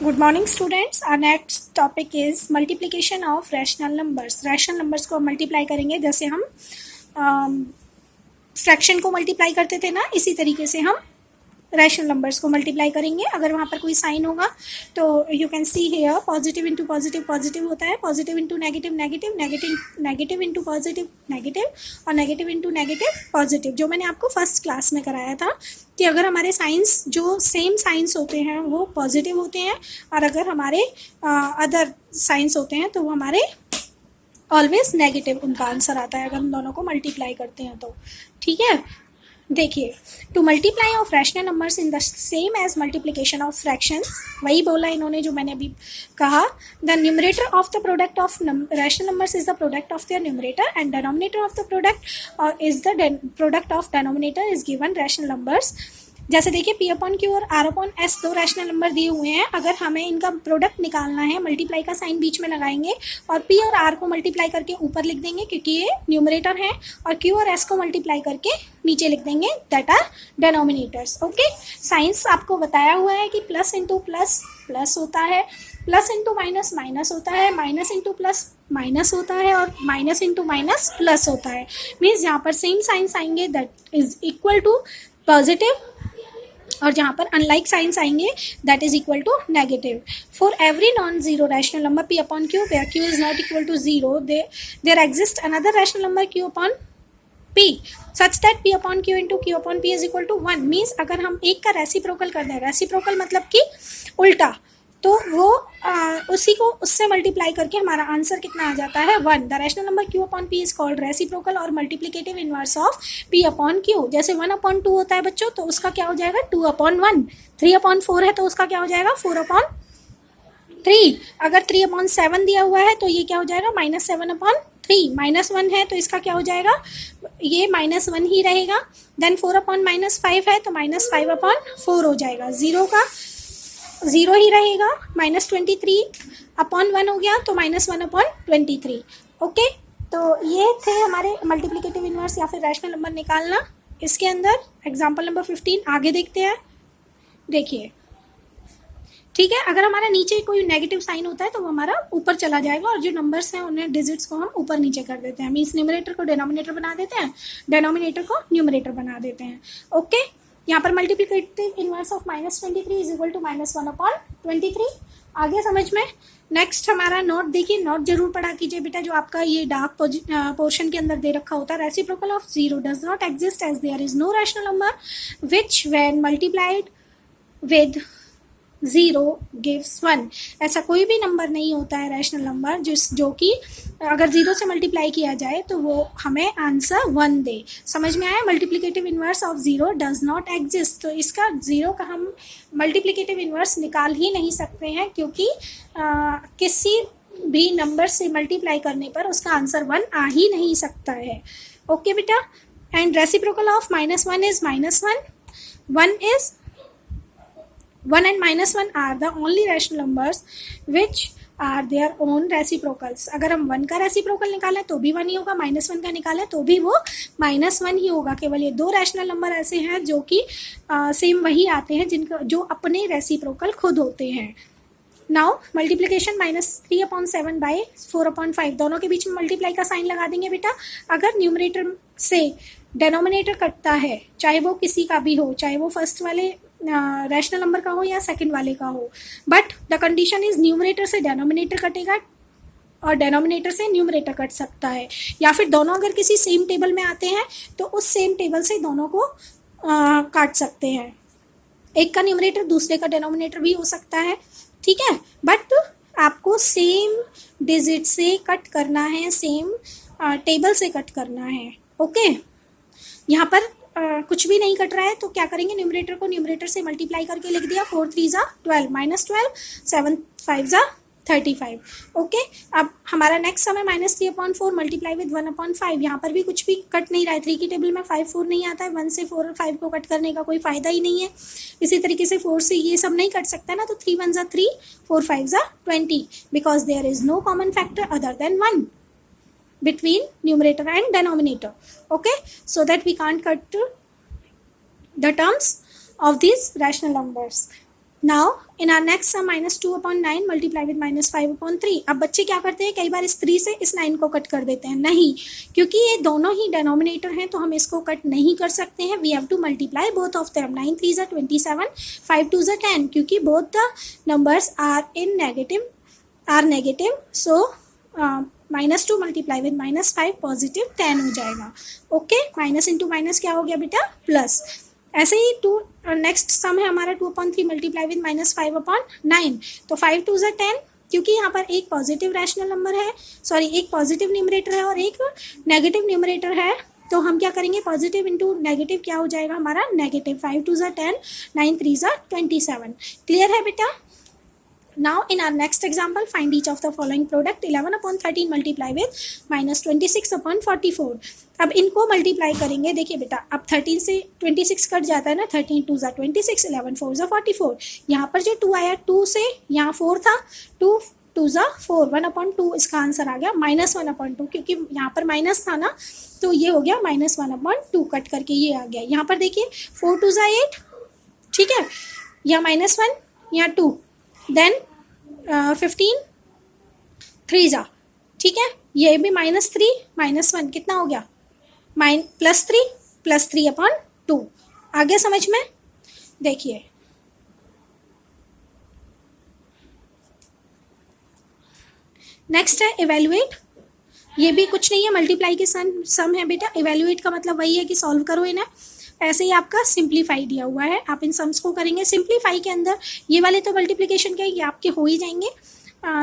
Good morning students. Our next topic is multiplication of rational numbers. Rational numbers को multiply करेंगे, जैसे हम fraction को मल्टीप्लाई करते थे ना, इसी तरीके से हम रैशनल नंबर्स को मल्टीप्लाई करेंगे। अगर वहाँ पर कोई साइन होगा तो you can see here positive into positive positive होता है, positive into negative negative, negative into positive negative और नेगेटिव इंटू नेगेटिव पॉजिटिव, जो मैंने आपको फर्स्ट क्लास में कराया था कि अगर हमारे साइंस जो सेम साइंस होते हैं वो पॉजिटिव होते हैं और अगर हमारे अदर साइंस होते हैं तो वो हमारे ऑलवेज नेगेटिव उनका आंसर आता है अगर हम दोनों को मल्टीप्लाई करते हैं तो। ठीक है, देखिए, to multiply of rational numbers in the same as multiplication of fractions, वही बोला इन्होंने जो मैंने अभी कहा। The numerator of the product of rational numbers is the product of their numerator and denominator of the product is the product of denominator is given rational numbers. जैसे देखिए, p upon q और r upon s दो rational number दिए हुए हैं। अगर हमें इनका प्रोडक्ट निकालना है, मल्टीप्लाई का साइन बीच में लगाएंगे और पी और आर को मल्टीप्लाई करके ऊपर लिख देंगे क्योंकि ये न्यूमरेटर है, और क्यू और एस को मल्टीप्लाई करके नीचे लिख देंगे, that are denominators. Okay, science आपको बताया हुआ है कि प्लस इंटू प्लस प्लस होता है, प्लस इंटू माइनस माइनस होता है, माइनस इंटू प्लस माइनस होता है और माइनस इंटू माइनस प्लस होता है। मीन्स यहाँ पर सेम साइंस आएंगे that is equal to positive, और जहाँ पर अनलाइक साइंस आएंगे that is equal to negative. For every non zero rational number P upon Q where Q is not equal to zero, there exist another rational number Q upon p such that p upon q into q upon p is equal to 1। Means अगर हम एक का reciprocal कर दें, reciprocal मतलब कि उल्टा, तो वो उसी को उससे मल्टीप्लाई करके हमारा आंसर कितना आ जाता है 1। The rational number q upon p is called reciprocal और multiplicative inverse of p upon q। जैसे 1 अपॉन 2 होता है बच्चों, तो उसका क्या हो जाएगा 2 अपॉन 1। 3 अपॉन 4 है तो उसका क्या हो जाएगा 4 अपॉन 3। अगर 3 अपॉन 7 दिया हुआ है तो ये क्या हो जाएगा -7 अपॉन 3। -1 है तो इसका क्या हो जाएगा, ये -1 ही रहेगा। देन 4 अपॉन -5 है तो -5 अपॉन 4 हो जाएगा। 0 का 0 ही रहेगा। -23 अपॉन 1 हो गया तो -1 अपॉन 23। ओके, तो ये थे हमारे मल्टीप्लिकेटिव इनवर्स या फिर रैशनल नंबर निकालना। इसके अंदर एग्जाम्पल नंबर 15 आगे देखते हैं। देखिए, ठीक है, अगर हमारा नीचे कोई नेगेटिव साइन होता है तो वो हमारा ऊपर चला जाएगा और जो नंबर्स हैं उन्हें डिजिट्स को हम ऊपर नीचे कर देते हैं। मीन्स न्यूमरेटर को डिनोमिनेटर बना देते हैं, डिनोमिनेटर को न्यूमरेटर बना देते हैं। ओके, यहाँ पर multiplicative inverse of -23 is equal to -1 upon 23। आगे समझ में। नेक्स्ट हमारा नोट देखिए, नोट जरूर पढ़ा कीजिए बेटा, जो आपका ये डार्क पोर्शन के अंदर दे रखा होता है। Reciprocal of 0 does not exist as there is no rational number which when multiplied with 0 gives 1। ऐसा कोई भी नंबर नहीं होता है रैशनल नंबर जो कि अगर 0 से मल्टीप्लाई किया जाए तो वो हमें आंसर 1 दे। समझ में आया? Multiplicative inverse of 0 does not exist, तो इसका 0 का हम मल्टीप्लिकेटिव इनवर्स निकाल ही नहीं सकते हैं क्योंकि किसी भी नंबर से मल्टीप्लाई करने पर उसका आंसर 1 आ ही नहीं सकता है। ओके बेटा, and reciprocal of -1 is -1, 1 and -1 are the only rational numbers which are their own reciprocals। अगर हम 1 का रेसिप्रोकल निकालें तो भी 1 ही होगा, -1 का निकालें तो भी वो -1 ही होगा। केवल ये 2 रैशनल नंबर ऐसे हैं जो कि सेम वही आते हैं जिनका जो अपने रेसिप्रोकल खुद होते हैं। Now multiplication -3 upon 7 by 4 upon 5, दोनों के बीच में मल्टीप्लाई का साइन लगा देंगे बेटा। अगर न्यूमरेटर से डेनोमिनेटर कटता है, चाहे वो किसी का भी हो, चाहे वो फर्स्ट वाले रैशनल नंबर का हो या सेकंड वाले का हो, but the condition is numerator से डेनोमिनेटर कटेगा और डेनोमिनेटर से न्यूमरेटर कट सकता है, या फिर दोनों अगर किसी सेम टेबल में आते हैं तो उस सेम टेबल से दोनों को काट सकते हैं। एक का न्यूमरेटर दूसरे का डेनोमिनेटर भी हो सकता है, ठीक है, बट आपको सेम डिजिट से कट करना है, सेम टेबल से कट करना है। ओके, यहाँ पर कुछ भी नहीं कट रहा है तो क्या करेंगे, न्यूमरेटर को न्यूमरेटर से मल्टीप्लाई करके लिख दिया। 4 3 ज़ा 12 -12, 7 5 ज़ा 35। ओके, अब हमारा नेक्स्ट समय -3 अपॉन 4 मल्टीप्लाई विद 1 अपॉन 5। यहाँ पर भी कुछ भी कट नहीं रहा है। 3 की टेबल में 5 4 नहीं आता है, 1 से 4 और 5 को कट करने का कोई फ़ायदा ही नहीं है। इसी तरीके से 4 से ये सब नहीं कट सकता ना, तो 3 1 ज़ा 3, 4 5 ज़ा 20, because there is no common factor other than 1 between numerator and denominator. Okay, so that we can't cut the terms of these rational numbers. Now in are next sum -2/9 multiply with -5/3। अब बच्चे क्या करते हैं, कई बार इस 3 से इस 9 को कट कर देते हैं। नहीं, क्योंकि ये दोनों ही डिनोमिनेटर हैं तो हम इसको कट नहीं कर सकते हैं। We have to multiply both of them. 9 3 ज़ा 27, 5 2 ज़ा 10, क्योंकि both the numbers are negative. So -2 multiply with -5 positive 10 हो जाएगा। ओके, माइनस इंटू माइनस क्या हो गया बेटा, प्लस। ऐसे ही नेक्स्ट सम है हमारा 2/3 मल्टीप्लाई विद -5/9। तो 5 2 ज़ा 10, क्योंकि यहाँ पर एक पॉजिटिव रैशनल नंबर है, सॉरी एक पॉजिटिव न्यूमरेटर है और एक नेगेटिव न्यूमरेटर है, तो हम क्या करेंगे, पॉजिटिव इंटू नेगेटिव क्या हो जाएगा हमारा, नेगेटिव। 5 2 ज़ा 10, 9 3 ज़ा 27। क्लियर है बेटा। Now in our next example, find each of the following product. 11/13 multiply with -26/44। अब इनको मल्टीप्लाई करेंगे। देखिए बेटा, अब 13 से 26 कट जाता है ना, 13 2 ज़ा 26, 11 4 ज़ा 44। यहाँ पर जो 2 आया, 2 से यहाँ 4 था, 2 2 ज़ा 4, 1/2 इसका आंसर आ गया, -1/2, क्योंकि यहाँ पर माइनस था ना, तो ये हो गया -1/2, कट करके ये आ गया। यहाँ पर देखिए 4 2 ज़ा 8, ठीक है, यहाँ -1, यहाँ 2, देन 15 3 ज़ा, ठीक है, ये भी -3 -1 कितना हो गया, +3/2। आ गया समझ में। देखिए नेक्स्ट है इवेल्युएट। ये भी कुछ नहीं है, मल्टीप्लाई के सम है बेटा। इवेल्युएट का मतलब वही है कि सॉल्व करो इन्हें। ऐसे ही आपका सिंप्लीफाई दिया हुआ है, आप इन सम्स को करेंगे। सिंप्लीफाई के अंदर ये वाले तो मल्टीप्लिकेशन के ये आपके हो ही जाएंगे।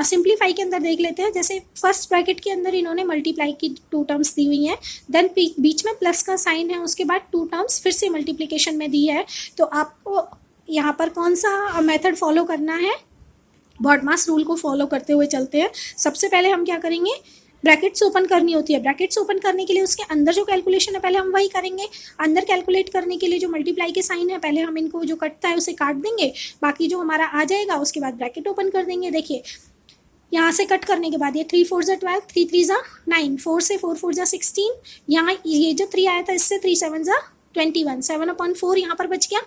सिंप्लीफाई के अंदर देख लेते हैं। जैसे फर्स्ट ब्रैकेट के अंदर इन्होंने मल्टीप्लाई की 2 टर्म्स दी हुई हैं, देन बीच में प्लस का साइन है, उसके बाद 2 टर्म्स फिर से मल्टीप्लिकेशन में दी है। तो आपको यहाँ पर कौन सा मेथड फॉलो करना है, बॉडमास रूल को फॉलो करते हुए चलते हैं। सबसे पहले हम क्या करेंगे, ब्रैकेट्स ओपन करनी होती है। ब्रैकेट्स ओपन करने के लिए उसके अंदर जो कैलकुलेशन है पहले हम वही करेंगे। अंदर कैलकुलेट करने के लिए जो मल्टीप्लाई के साइन है, पहले हम इनको जो कटता है उसे काट देंगे, बाकी जो हमारा आ जाएगा उसके बाद ब्रैकेट ओपन कर देंगे। देखिए यहाँ से कट करने के बाद ये 3 4 ज़ा 12, 3 3 ज़ा 9, 4 से 4 4 ज़ा 16, यहाँ ये जो 3 आया था इससे 3 7 ज़ा 21, 7/4 यहाँ पर बच गया,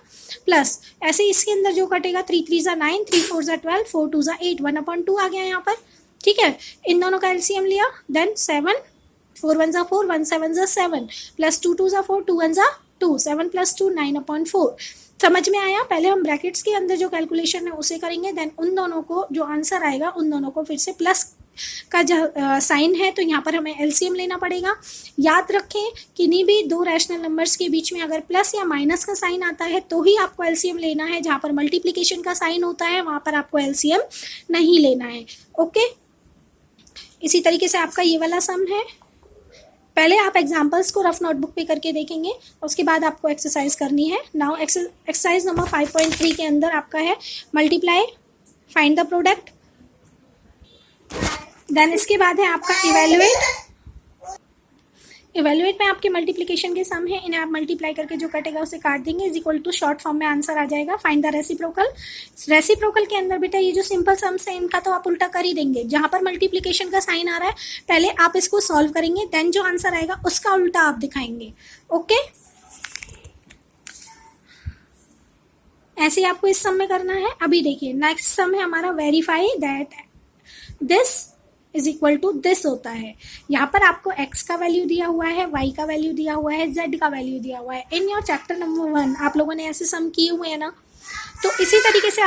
प्लस ऐसे इसके अंदर जो कटेगा 3 3 ज़ा 9, 3 4 ज़ा 12, 4 2 ज़ा 8, 1/2 आ गया यहाँ पर, ठीक है। इन दोनों का एलसीएम लिया, देन 7 4 1 ज़ा 4, 1 7 ज़ा 7, प्लस 2 2 ज़ा 4, 2 1 ज़ा 2, 7 + 2 9/4। समझ में आया। पहले हम ब्रैकेट्स के अंदर जो कैलकुलेशन है उसे करेंगे, देन उन दोनों को जो आंसर आएगा उन दोनों को फिर से प्लस का जो साइन है तो यहाँ पर हमें एलसीएम लेना पड़ेगा। याद रखें किन्हीं भी 2 रैशनल नंबर्स के बीच में अगर प्लस या माइनस का साइन आता है तो ही आपको एलसीएम लेना है। जहाँ पर मल्टीप्लिकेशन का साइन होता है वहाँ पर आपको एलसीएम नहीं लेना है। ओके, इसी तरीके से आपका ये वाला सम है। पहले आप एग्जाम्पल्स को रफ नोटबुक पे करके देखेंगे, उसके बाद आपको एक्सरसाइज करनी है। नाउ एक्सरसाइज नंबर 5.3 के अंदर आपका है multiply, find the product, then इसके बाद है आपका इवेल्युएट। इवेल्युएट में आपके मल्टीप्लिकेशन के सम है, इन्हें आप मल्टीप्लाई करके जो कटेगा उसे काट देंगे, is equal to short form में आंसर आ जाएगा। Find the reciprocal. रेसिप्रोकल के अंदर बेटा ये जो सिंपल सम्स है इनका तो आप उल्टा कर ही देंगे। जहां पर मल्टीप्लिकेशन का साइन आ रहा है पहले आप इसको सॉल्व करेंगे, देन जो आंसर आएगा उसका उल्टा आप दिखाएंगे। ओके, ऐसे ही आपको इस सम में करना है। अभी देखिए नेक्स्ट सम है हमारा verify that this is equal to this होता है। यहाँ पर आपको x का वैल्यू दिया हुआ है, y का वैल्यू दिया हुआ है, z का वैल्यू दिया हुआ है। इन योर चैप्टर नंबर 1 आप लोगों ने ऐसे सम किए हुए हैं ना, तो इसी तरीके से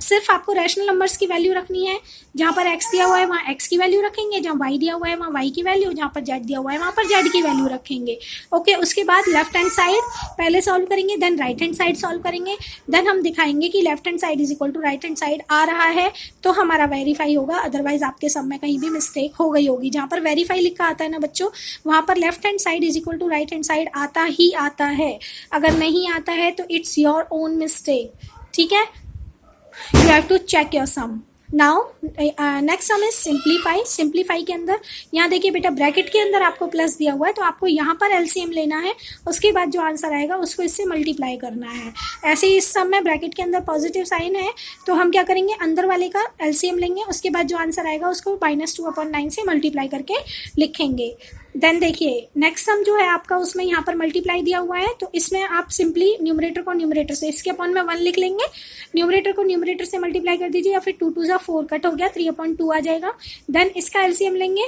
सिर्फ आपको रैशनल नंबर्स की वैल्यू रखनी है। जहाँ पर x दिया हुआ है वहाँ x की वैल्यू रखेंगे, जहाँ y दिया हुआ है वहाँ y की वैल्यू, जहाँ पर z दिया हुआ है वहाँ पर z की वैल्यू रखेंगे। ओके, उसके बाद लेफ्ट हैंड साइड पहले सॉल्व करेंगे, then right hand side solve करेंगे, देन हम दिखाएंगे कि left hand side is equal to right hand side आ रहा है तो हमारा वेरीफाई होगा। अदरवाइज आपके सम में कहीं भी मिस्टेक हो गई होगी। जहाँ पर वेरीफाई लिखा आता है ना बच्चों, वहाँ पर left hand side is equal to right hand side आता ही आता है। अगर नहीं आता है तो इट्स योर ओन मिस्टेक, ठीक है। You have to check your sum. Now next sum is simplify. Simplify के अंदर यहाँ देखिए बेटा ब्रैकेट के अंदर आपको प्लस दिया हुआ है तो आपको यहाँ पर एलसीएम लेना है, उसके बाद जो आंसर आएगा उसको इससे मल्टीप्लाई करना है। ऐसे ही इस सम में ब्रैकेट के अंदर पॉजिटिव साइन है तो हम क्या करेंगे, अंदर वाले का एलसीएम लेंगे, उसके बाद जो आंसर आएगा उसको -2/9 से मल्टीप्लाई करके लिखेंगे। देन देखिए नेक्स्ट सम जो है आपका, उसमें यहाँ पर मल्टीप्लाई दिया हुआ है, तो इसमें आप सिंपली न्यूमरेटर को न्यूमरेटर से, इसके अपॉन में 1 लिख लेंगे, न्यूमरेटर को न्यूमरेटर से मल्टीप्लाई कर दीजिए, या फिर 2 2 4 कट हो गया, 3/2 आ जाएगा। देन इसका एलसीएम लेंगे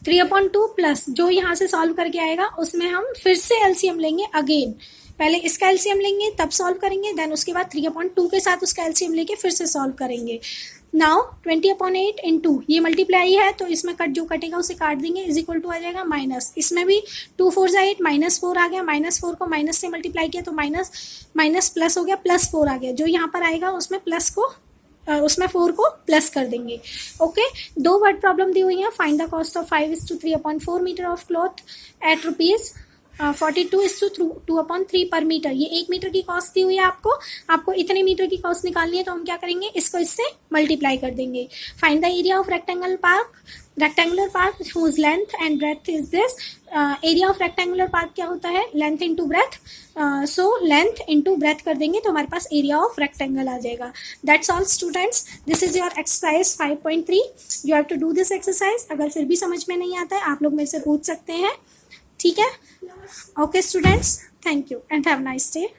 3/2 प्लस जो यहाँ से सॉल्व करके आएगा उसमें हम फिर से एलसीएम लेंगे अगेन, पहले इसका एलसीएम लेंगे तब सॉल्व करेंगे, देन उसके बाद 3/2 के साथ उसका एलसीएम लेके फिर से सॉल्व करेंगे। नाउ 20/8 इंटू ये मल्टीप्लाई है तो इसमें कट जो कटेगा उसे काट देंगे, इज इक्वल टू आ जाएगा माइनस, इसमें भी 2 4 8 -4 आ गया, -4 को माइनस से मल्टीप्लाई किया तो माइनस माइनस प्लस हो गया, +4 आ गया, जो यहाँ पर आएगा उसमें प्लस को उसमें 4 को प्लस कर देंगे। ओके, 2 वर्ड प्रॉब्लम दी हुई है। Find the cost of 5:3/4 metre of cloth at ₹42:2/3 per metre. ये 1 मीटर की कॉस्ट दी हुई है आपको इतने मीटर की कॉस्ट निकालनी है, तो हम क्या करेंगे, इसको इससे मल्टीप्लाई कर देंगे। Find the area of rectangular park whose length and breadth is this। Area of rectangular park क्या होता है, length into breadth, so length into breadth कर देंगे तो हमारे पास एरिया ऑफ रेक्टेंगल आ जाएगा। That's all students, this is your exercise 5.3। You have to do this exercise. अगर फिर भी समझ में नहीं आता है आप लोग मेरे से पूछ सकते हैं, ठीक है। Okay students, thank you and have nice day.